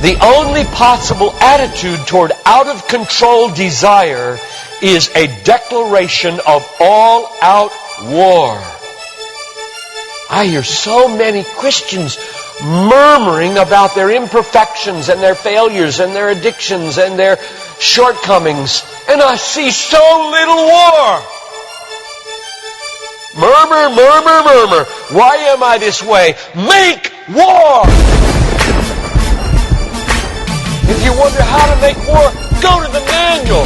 The only possible attitude toward out-of-control desire is a declaration of all-out war. I hear so many Christians murmuring about their imperfections and their failures and their addictions and their shortcomings, and I see so little war. Murmur, murmur, murmur. Why am I this way? Make war! If you wonder how to make war, go to the manual.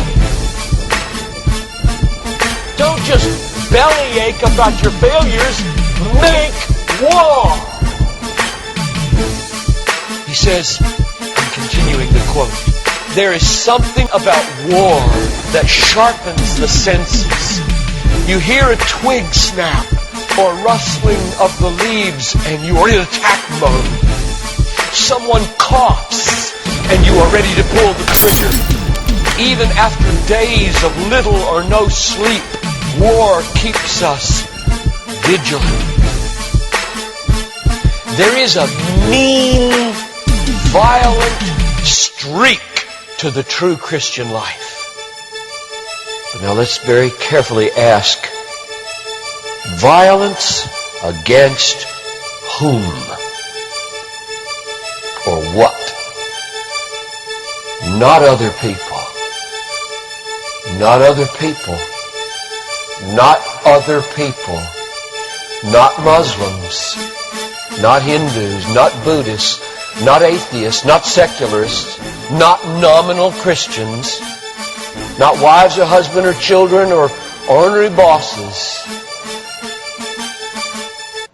Don't just bellyache about your failures. Make war! He says, I'm continuing the quote, there is something about war that sharpens the senses. You hear a twig snap or rustling of the leaves and you are in attack mode. Someone coughs and you are ready to pull the trigger. Even after days of little or no sleep, war keeps us vigilant. There is a mean, violent streak to the true Christian life. But now let's very carefully ask, violence against whom? Or what? Not other people. Not other people. Not other people. Not Muslims. Not Hindus. Not Buddhists. Not atheists. Not secularists. Not nominal Christians. Not wives or husband or children or ornery bosses.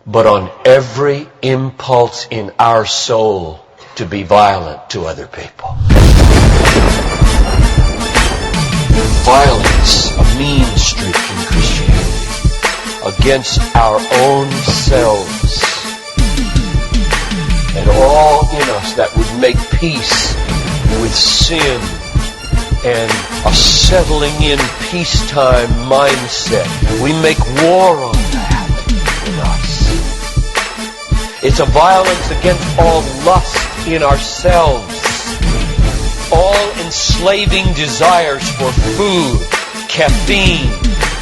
But on every impulse in our soul to be violent to other people. Violence, a mean streak in Christianity, against our own selves. And all in us that would make peace with sin and a settling in peacetime mindset. We make war on that in us. It's a violence against all lust in ourselves, all enslaving desires for food, caffeine,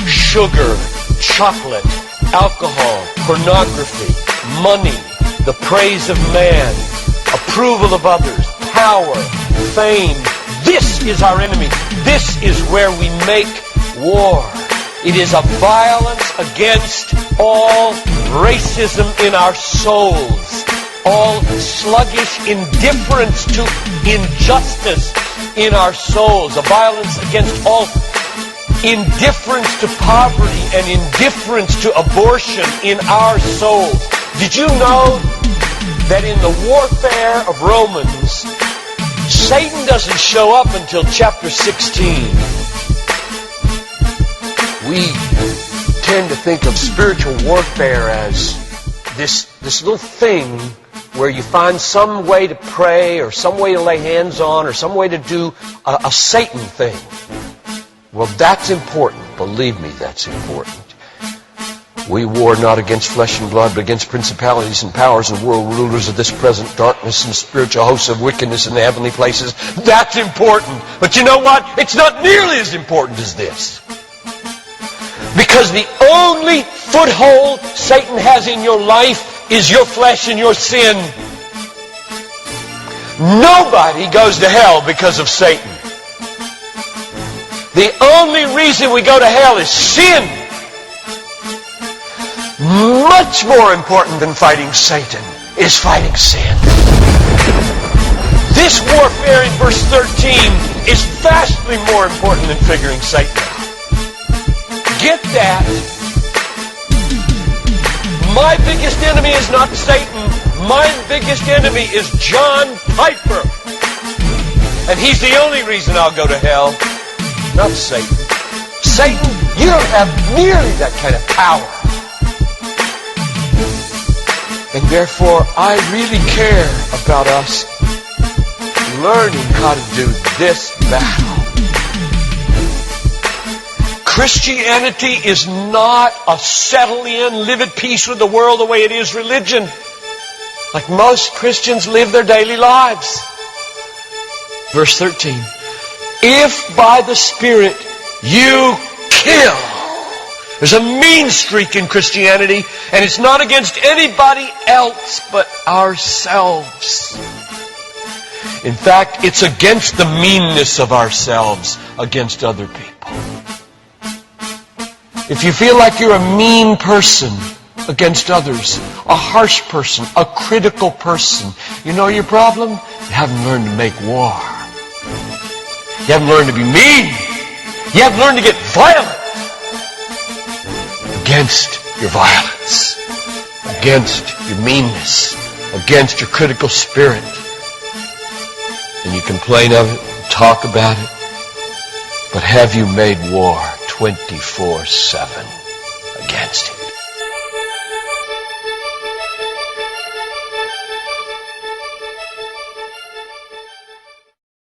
sugar, chocolate, alcohol, pornography, money, the praise of man, approval of others, power, fame. This is our enemy. This is where we make war. It is a violence against all racism in our souls, all sluggish indifference to injustice in our souls, a violence against all indifference to poverty and indifference to abortion in our souls. Did you know that in the warfare of Romans, Satan doesn't show up until chapter 16? We tend to think of spiritual warfare as this little thing where you find some way to pray or some way to lay hands on or some way to do a Satan thing. Well, that's important. Believe me, that's important. We war not against flesh and blood, but against principalities and powers and world rulers of this present darkness and spiritual hosts of wickedness in the heavenly places. That's important. But you know what? It's not nearly as important as this. Because the only foothold Satan has in your life is your flesh and your sin. Nobody goes to hell because of Satan. The only reason we go to hell is sin. Much more important than fighting Satan is fighting sin. This warfare in verse 13 is vastly more important than figuring Satan out. Get that. My biggest enemy is not Satan. My biggest enemy is John Piper. And he's the only reason I'll go to hell, not Satan. Satan, you don't have nearly that kind of power. And therefore, I really care about us learning how to do this battle. Christianity is not a settle in, live at peace with the world the way it is religion. Like most Christians live their daily lives. Verse 13. If by the Spirit you kill. There's a mean streak in Christianity, and it's not against anybody else but ourselves. In fact, it's against the meanness of ourselves against other people. If you feel like you're a mean person against others, a harsh person, a critical person, you know your problem? You haven't learned to make war. You haven't learned to be mean. You haven't learned to get violent against your violence, against your meanness, against your critical spirit. And you complain of it, talk about it, but have you made war 24/7 against it?